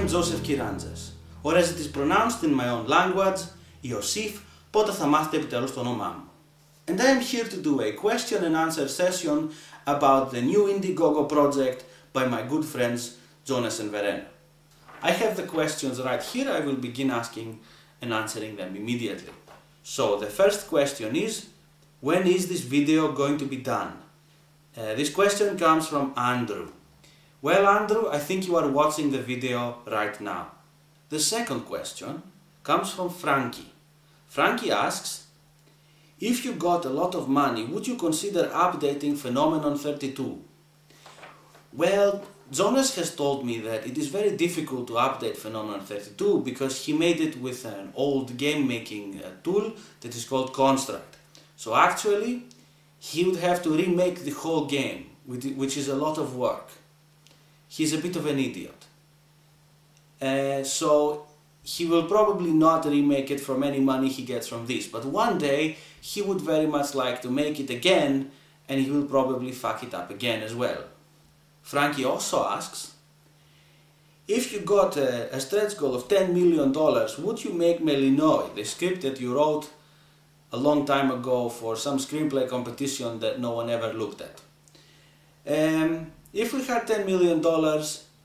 am Joseph Kyranzes, or as it is pronounced in my own language, Iosif, πότε θα μάθετε επιτέλους το όνομά μου. And I am here to do a question and answer session about the new Indiegogo project by my good friends Jonas and Verena. I have the questions right here. I will begin asking and answering them immediately. So the first question is, when is this video going to be done? This question comes from Andrew. Well, Andrew, I think you are watching the video right now. The second question comes from Frankie. Frankie asks, if you got a lot of money, would you consider updating Phenomenon 32? Well, Jonas has told me that it is very difficult to update Phenomenon 32 because he made it with an old game making tool that is called Construct. So actually, he would have to remake the whole game, which is a lot of work. He's a bit of an idiot. So he will probably not remake it from any money he gets from this, but one day he would very much like to make it again, and he will probably fuck it up again as well. Frankie also asks, if you got a stretch goal of $10 million, would you make Melinoy, the script that you wrote a long time ago for some screenplay competition that no one ever looked at? If we had $10 million,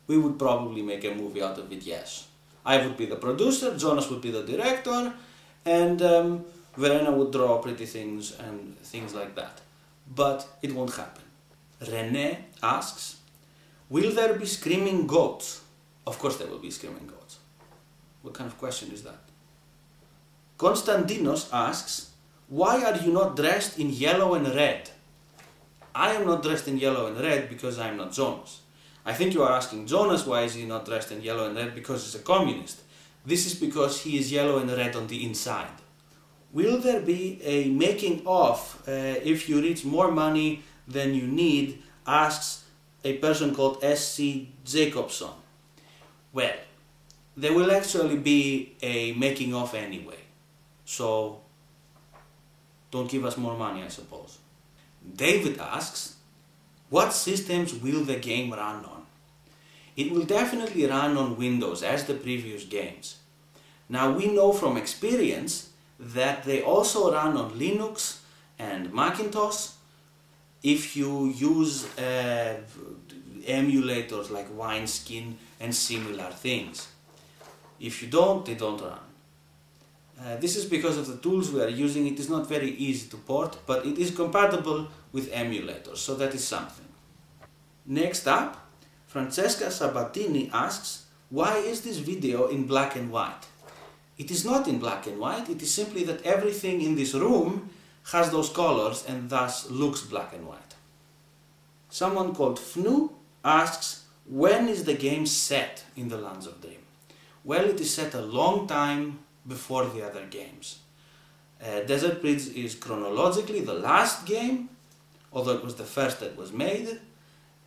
we would probably make a movie out of it, yes. I would be the producer, Jonas would be the director, and Verena would draw pretty things and things like that. But it won't happen. René asks, will there be screaming goats? Of course there will be screaming goats. What kind of question is that? Konstantinos asks, why are you not dressed in yellow and red? I am not dressed in yellow and red because I am not Jonas. I think you are asking Jonas why is he not dressed in yellow and red because he's a communist. This is because he is yellow and red on the inside. Will there be a making of if you reach more money than you need, asks a person called S.C. Jacobson. Well, there will actually be a making of anyway. So don't give us more money, I suppose. David asks, what systems will the game run on? It will definitely run on Windows as the previous games. Now we know from experience that they also run on Linux and Macintosh if you use emulators like Wineskin and similar things. If you don't, they don't run. This is because of the tools we are using. It is not very easy to port, but it is compatible with emulators, so that is something. Next up, Francesca Sabatini asks, why is this video in black and white? It is not in black and white, it is simply that everything in this room has those colors and thus looks black and white. Someone called Fnu asks, when is the game set in the Lands of Dream? Well, it is set a long time before the other games. Desert Bridge is chronologically the last game, although it was the first that was made,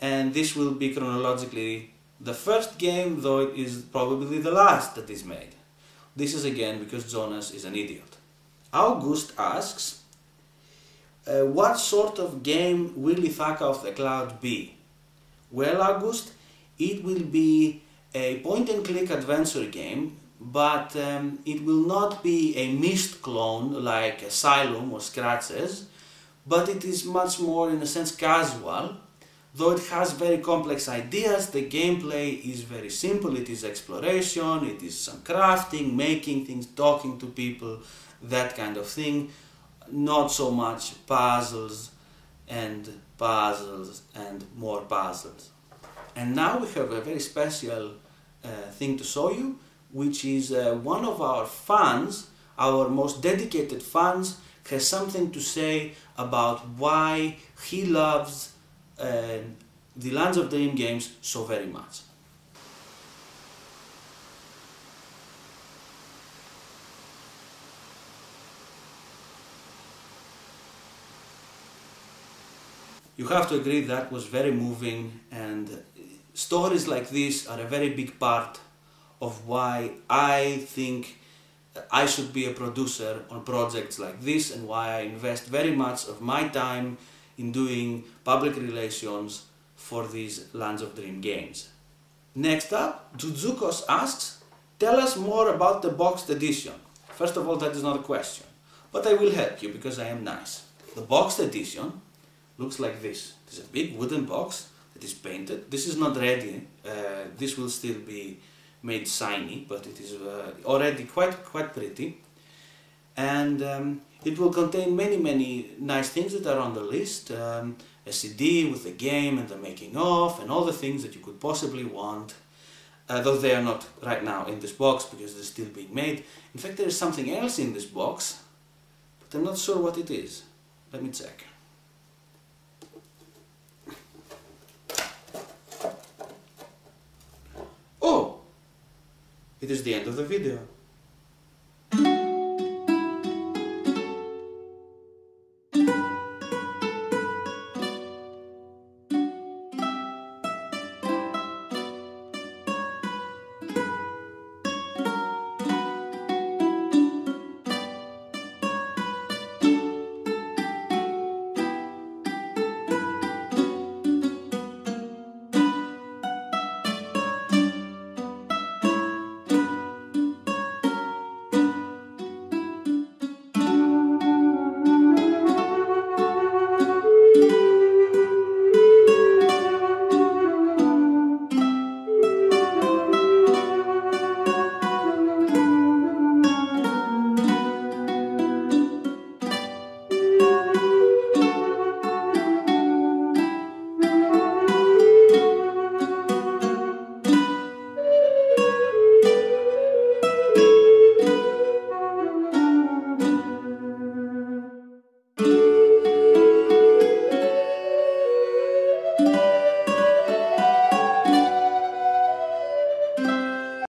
and this will be chronologically the first game, though it is probably the last that is made. This is again because Jonas is an idiot. August asks, what sort of game will Ithaka of the Cloud be? Well, August, it will be a point-and-click adventure game, but it will not be a Myst clone like Asylum or Kyratzes, but it is much more, in a sense, casual. Though it has very complex ideas, the gameplay is very simple. It is exploration, it is some crafting, making things, talking to people, that kind of thing. Not so much puzzles and more puzzles. And now we have a very special thing to show you, which is one of our fans, our most dedicated fans, has something to say about why he loves the Lands of Dream games so very much. You have to agree that was very moving, and stories like this are a very big part of why I think I should be a producer on projects like this, and why I invest very much of my time in doing public relations for these Lands of Dream games. Next up, Jujukos asks, tell us more about the boxed edition. First of all, that is not a question, but I will help you because I am nice. The boxed edition looks like this. It is a big wooden box that is painted. This is not ready. This will still be made shiny, but it is already quite pretty. And it will contain many nice things that are on the list. A CD with the game and the making of and all the things that you could possibly want. Though they are not right now in this box because they're still being made. In fact, there is something else in this box, but I'm not sure what it is. Let me check. Oh! It is the end of the video.